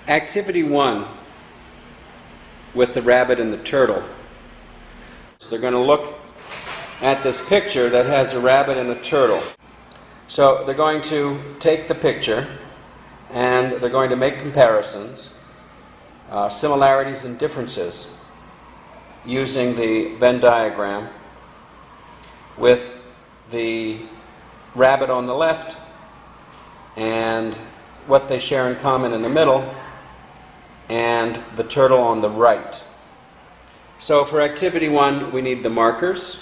Activity 1 with the rabbit and the turtle. So they're going to look at this picture that has a rabbit and a turtle. So they're going to take the picture and they're going to make comparisons, similarities and differences, using the Venn diagram with the rabbit on the left and what they share in common in the middle, and the turtle on the right. So for activity 1, we need the markers.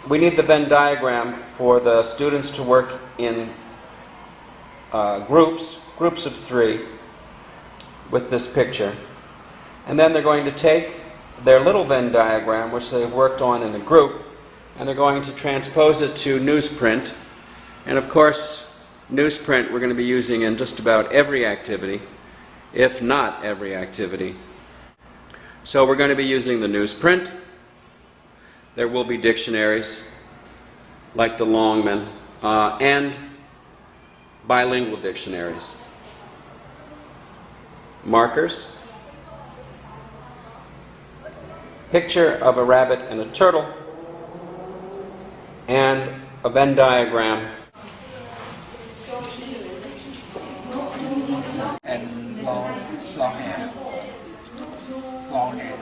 We need the Venn diagram for the students to work in groups of 3 with this picture. And then they're going to take their little Venn diagram, which they've worked on in the group, and they're going to transpose it to newsprint. And of course, newsprint we're going to be using in just about every activity, if not every activity. So we're going to be using the newsprint. There will be dictionaries, like the Longman, and bilingual dictionaries. Markers. Picture of a rabbit and a turtle, and a Venn diagram. And long hair. Long hair.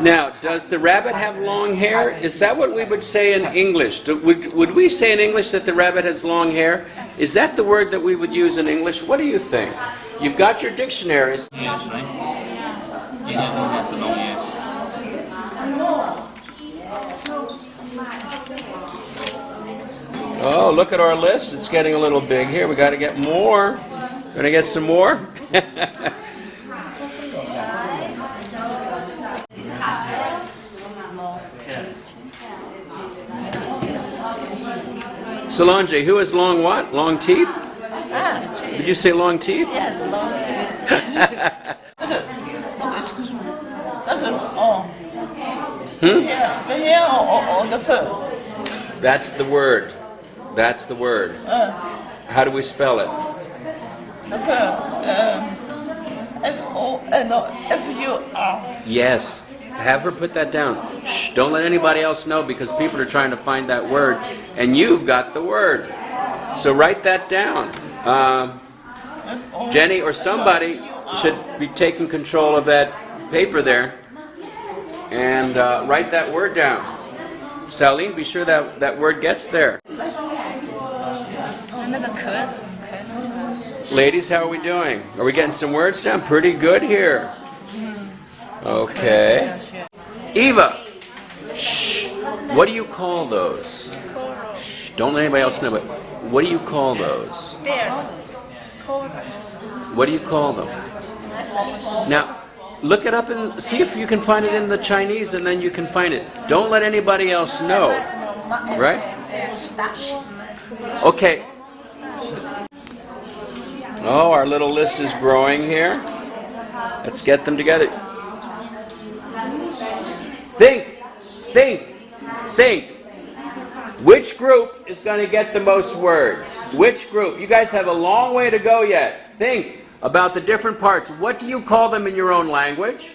Now, does the rabbit have long hair? Is that what we would say in English? Would we say in English that the rabbit has long hair? Is that the word that we would use in English? What do you think? You've got your dictionaries. Yes, right? Yeah, has a long ears. Oh, look at our list. It's getting a little big here. We got to get more. Going to get some more? Solange, who has long what? Long teeth? Did you say long teeth? Yes, long Excuse me. That's the hair or the fur? That's the word. That's the word. How do we spell it? The fur. F-U-R. Yes. Have her put that down. Shh, don't let anybody else know, because people are trying to find that word, and you've got the word. So write that down. Jenny or somebody should be taking control of that paper there and write that word down. Saline, be sure that word gets there. Ladies, how are we doing? Are we getting some words down? Pretty good here. Okay. Eva, shh. What do you call those? Shh, don't let anybody else know, but what do you call those? What do you call them? Now, look it up and see if you can find it in the Chinese, and then you can find it. Don't let anybody else know. Right? Okay. Oh, our little list is growing here. Let's get them together. Think. Which group is going to get the most words? Which group? You guys have a long way to go yet. Think about the different parts. What do you call them in your own language?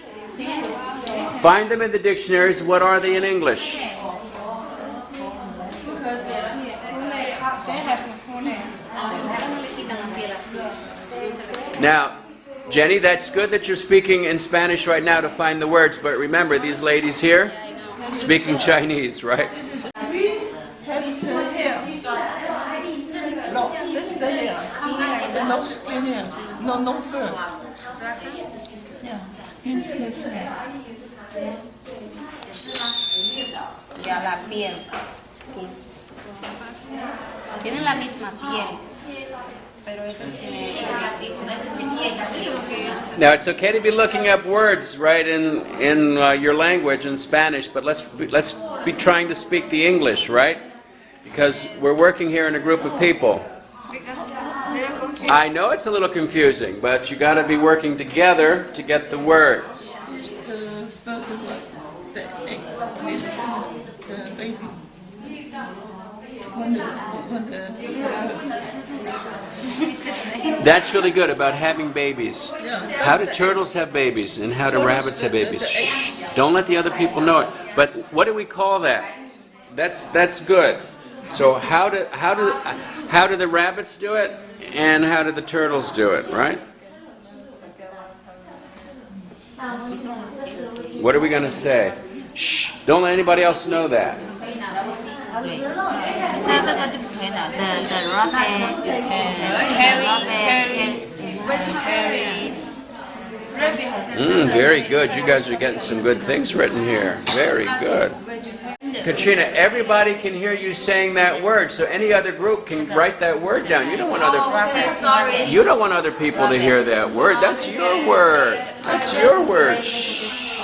Find them in the dictionaries. What are they in English? Now, Jenny, that's good that you're speaking in Spanish right now to find the words, but remember, these ladies here speaking Chinese, right? We have the hair. No, this is the hair. No skin hair. No fur. Yeah, skin hair. Ya la piel. Tienen la misma piel. Now, it's okay to be looking up words, right, in your language in Spanish, but let's be trying to speak the English, right? Because we're working here in a group of people. I know it's a little confusing, but you got to be working together to get the words. Is the bird the egg? Is the baby? That's really good about having babies. How do turtles have babies and how do rabbits have babies? Shh. Don't let the other people know it. But what do we call that? That's good. So how do the rabbits do it and how do the turtles do it, right? What are we going to say? Shh. Don't let anybody else know that. 在这个就可以了。The rabbit carries. Very good. You guys are getting some good things written here. Very good. Katrina, everybody can hear you saying that word, so any other group can write that word down. You don't want other people to hear that word. That's your word. That's your word. Shh.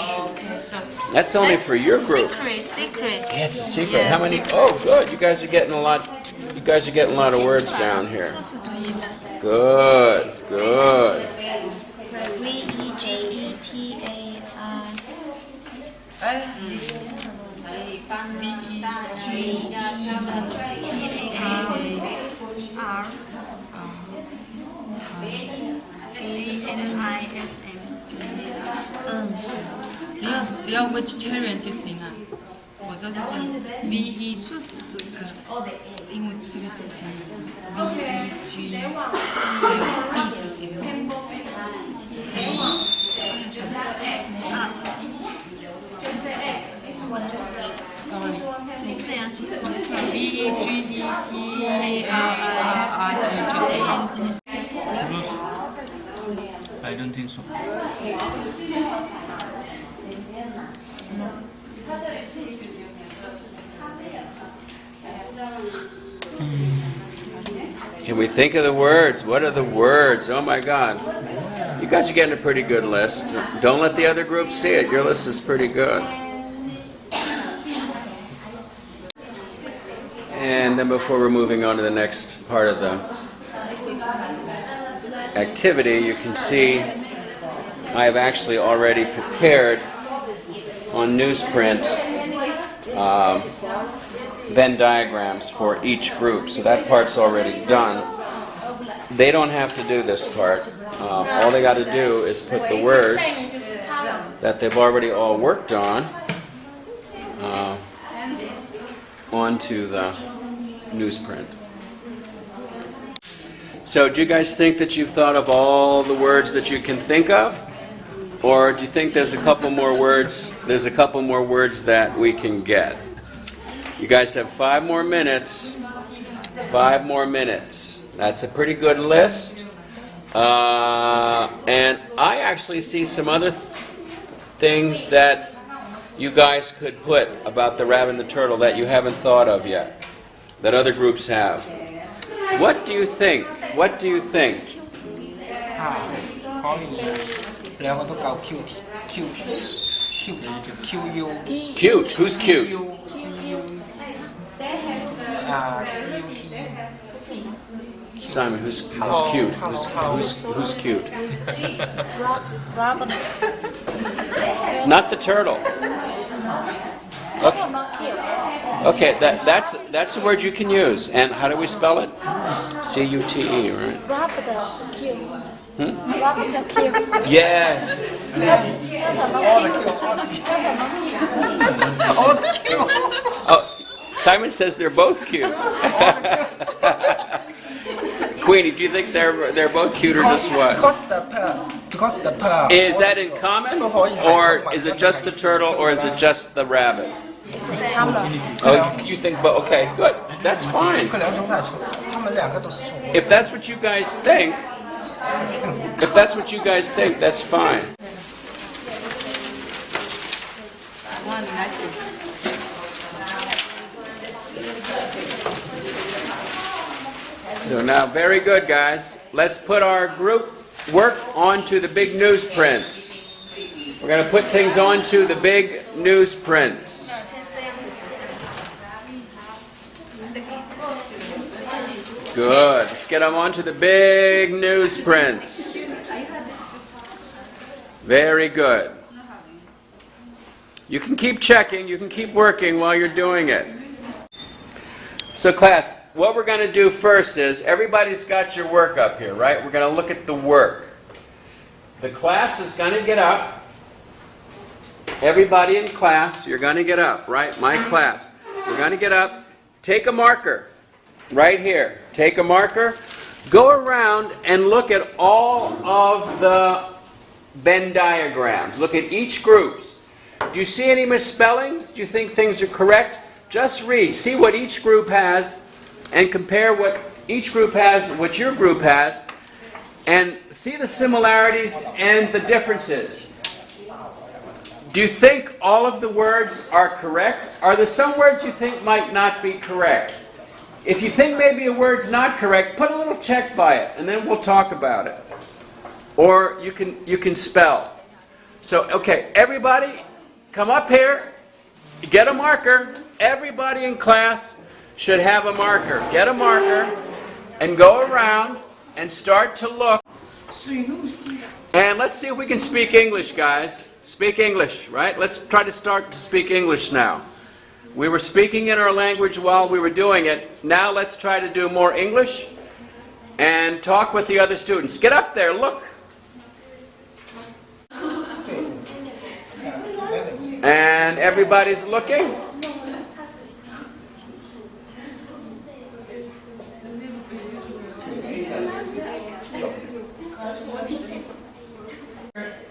That's only for your group. Secret. Yeah, it's a secret. How many? Oh, good. You guys are getting a lot. You guys are getting a lot of words down here. Good. Good. Vegetarianism. 只要 vegetarian 就行了，我都是这样 ，ve 素食主义，因为这个是行 veg 就行了。I don't think so. Can we think of the words? What are the words? Oh my God. You guys are getting a pretty good list. Don't let the other groups see it. Your list is pretty good. And then before we're moving on to the next part of the activity, you can see I have actually already prepared on newsprint Venn diagrams for each group. So that part's already done. They don't have to do this part. All they got to do is put the words that they've already all worked on onto the newsprint. So do you guys think that you've thought of all the words that you can think of? Or do you think there's a couple more words? There's a couple more words that we can get. You guys have 5 more minutes. 5 more minutes. That's a pretty good list. And I actually see some other things that you guys could put about the rabbit and the turtle that you haven't thought of yet, that other groups have. What do you think? What do you think? เพราะมีแล้วก็ต้องเกา cute cute cute cu Cute. Who's cute? cu Simon, who's cute? Who's cute? Not the turtle. Okay, that's the word you can use. And how do we spell it? C-U-T-E, right? Rabbit is cute. Hmm? Rabbit is cute. Yes. all the cute Oh, Simon says they're both cute. Queenie, do you think they're both cute or just what? because the pearl Is that in common, or is it just the turtle, or is it just the rabbit? Oh, you think, but okay, good. That's fine. 可两种太丑他们两个都是宠物 If that's what you guys think, that's fine. So now, very good, guys. Let's put our group work onto the big newsprints. We're going to put things onto the big newsprints. Good. Let's get them onto the big newsprints. Very good. You can keep checking. You can keep working while you're doing it. So class, what we're going to do first is, everybody's got your work up here, right? We're going to look at the work. The class is going to get up. Everybody in class, you're going to get up, right? My class. You're going to get up. Take a marker right here. Take a marker. Go around and look at all of the Venn diagrams. Look at each groups. Do you see any misspellings? Do you think things are correct? Just read. See what each group has and compare what each group has, what your group has, and see the similarities and the differences. Do you think all of the words are correct? Are there some words you think might not be correct? If you think maybe a word's not correct, put a little check by it, and then we'll talk about it. Or you can spell. So, okay, everybody, come up here, get a marker. Everybody in class should have a marker. Get a marker and go around and start to look. And let's see if we can speak English, guys. Speak English, right? Let's try to start to speak English now. We were speaking in our language while we were doing it. Now let's try to do more English and talk with the other students. Get up there, look. And everybody's looking.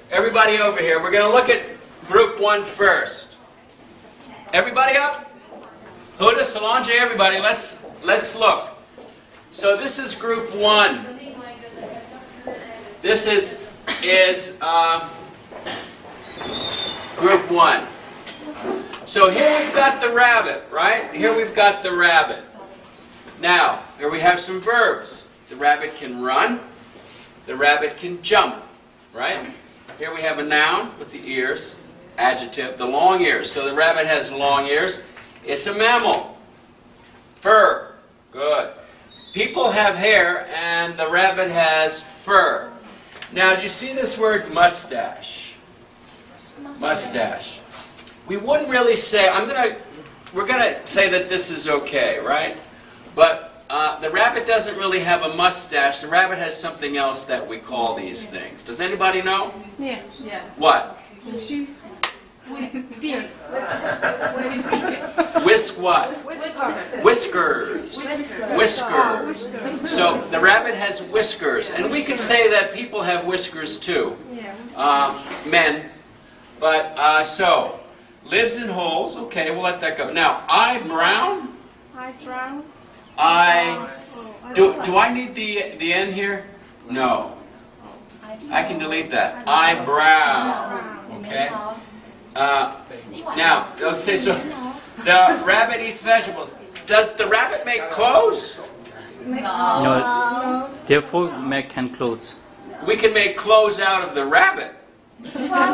Everybody over here. We're going to look at group 1 first. Everybody up? Huda, Solange, everybody, let's look. So this is group 1. This is group 1. So here we've got the rabbit, right? Here we've got the rabbit. Now, here we have some verbs. The rabbit can run. The rabbit can jump, right? Here we have a noun with the ears. Adjective, the long ears. So the rabbit has long ears. It's a mammal. Fur. Good. People have hair and the rabbit has fur. Now, do you see this word mustache? Mustache. We wouldn't really say, we're gonna say that this is okay, right? But the rabbit doesn't really have a mustache. The rabbit has something else that we call these things. Does anybody know? Yeah. What? Whisk what? Whiskers. Whiskers. So the rabbit has whiskers. And we could say that people have whiskers too. Men. But, so, lives in holes. Okay, we'll let that go. Now, eyebrow. Do I need the N here? No. I can delete that. Eyebrow. Okay? Now, let's say so. The rabbit eats vegetables. Does the rabbit make clothes? No. Therefore, make can clothes. We can make clothes out of the rabbit.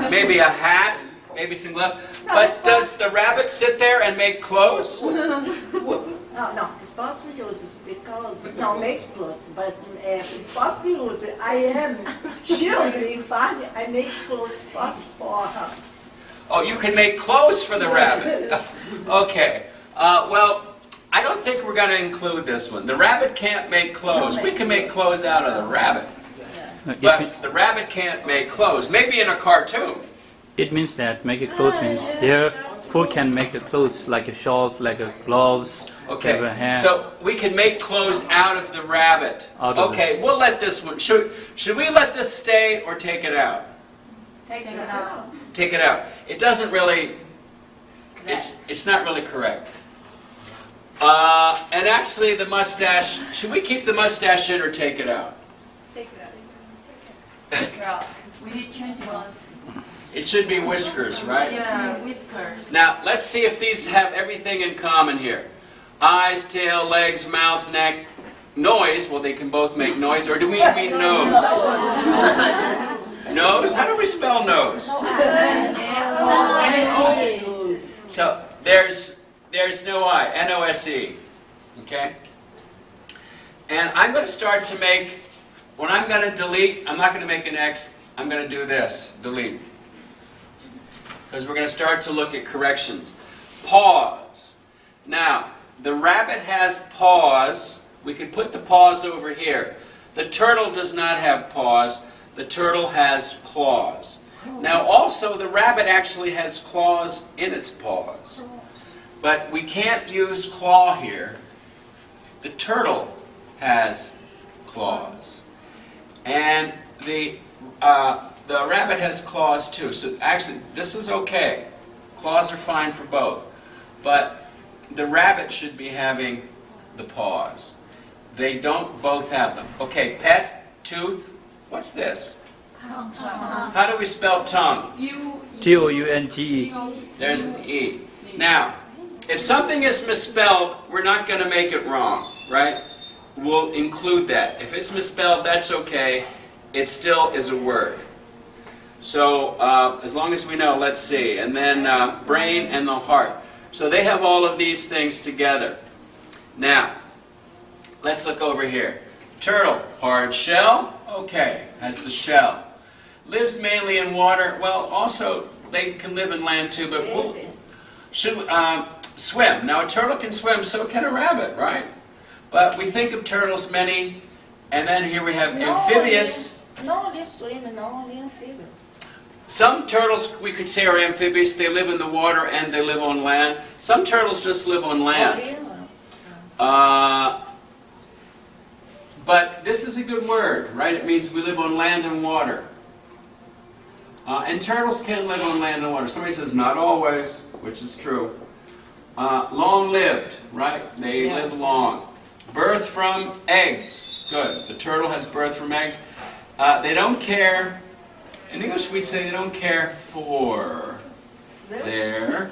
Maybe a hat, maybe some gloves. But does the rabbit sit there and make clothes? No, it's possible use it because not make clothes, but it's possible use it. I am children farm. I make clothes for her. Oh, you can make clothes for the rabbit. Okay. Well, I don't think we're going to include this one. The rabbit can't make clothes. We can make clothes out of the rabbit. But the rabbit can't make clothes. Maybe in a cartoon. It means that make a clothes means therefore can make the clothes like a shawl, like a gloves. Okay, a hat. so we can make clothes out of the rabbit. Okay, we'll let this one. Should we let this stay or take it out? Take it out. Take it out. It doesn't really. It's not really correct. And actually, the mustache. Should we keep the mustache in or take it out? Take it out. We need change ones. It should be whiskers, right? Yeah, whiskers. Now, let's see if these have everything in common here. Eyes, tail, legs, mouth, neck, noise. Well, they can both make noise. Or do we mean nose? Nose? How do we spell nose? So, there's no I. N-O-S-E. Okay? And I'm going to start to make, when I'm going to delete, I'm not going to make an X. I'm going to do this. Delete. Because we're going to start to look at corrections. Pause. Now, the rabbit has paws. We could put the paws over here. The turtle does not have paws. The turtle has claws. Now also the rabbit actually has claws in its paws. But we can't use claw here. The turtle has claws. And the rabbit has claws too. So actually this is okay. Claws are fine for both. But the rabbit should be having the paws. They don't both have them. Okay, pet, tooth. What's this? How do we spell tongue? G-O-U-N-G-E. There's an E. Now, if something is misspelled, we're not going to make it wrong, right? We'll include that. If it's misspelled, that's okay. It still is a word. So, as long as we know, let's see. And then brain and the heart. So they have all of these things together. Now, let's look over here. Turtle, hard shell. Okay, has the shell. Lives mainly in water. Well, also, they can live in land too, but swim. Now, a turtle can swim, so can a rabbit, right? But we think of turtles many, and then here we have amphibious. No, they swim, no, only amphibious. Some turtles, we could say, are amphibious. They live in the water and they live on land. Some turtles just live on land. But this is a good word, right? It means we live on land and water. And turtles can live on land and water. Somebody says not always, which is true. Long-lived, right? They live long. Birth from eggs. Good. The turtle has birth from eggs. They don't care. In English, we'd say they don't care for their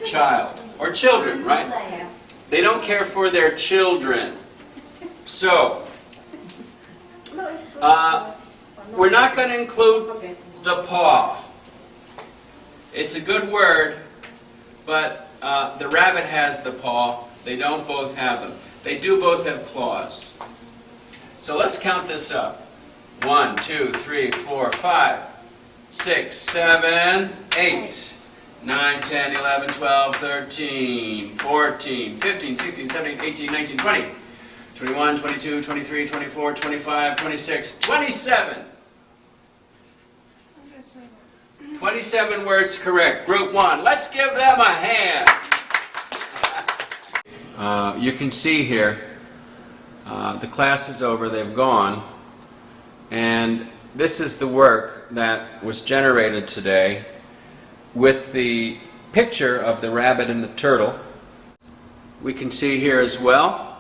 child or children, right? They don't care for their children. So, we're not going to include the paw. It's a good word, but the rabbit has the paw. They don't both have them. They do both have claws. So let's count this up. 1, 2, 3, 4, 5, 6, 7, 8, 9, 10, 11, 12, 13, 14, 15, 16, 17, 18, 19, 20, 21, 22, 23, 24, 25, 26, 27. 27 words correct. Group 1. Let's give them a hand. You can see here, the class is over. They've gone. And this is the work that was generated today with the picture of the rabbit and the turtle. We can see here as well.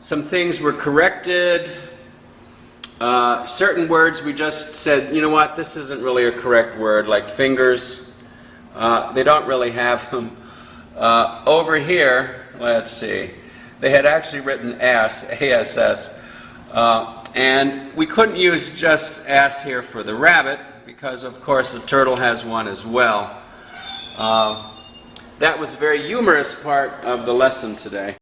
Some things were corrected. Certain words we just said, you know what, this isn't really a correct word, like fingers. They don't really have them. Over here, let's see, they had actually written ass, A-S-S. And we couldn't use just ass here for the rabbit because, of course, the turtle has one as well. That was a very humorous part of the lesson today.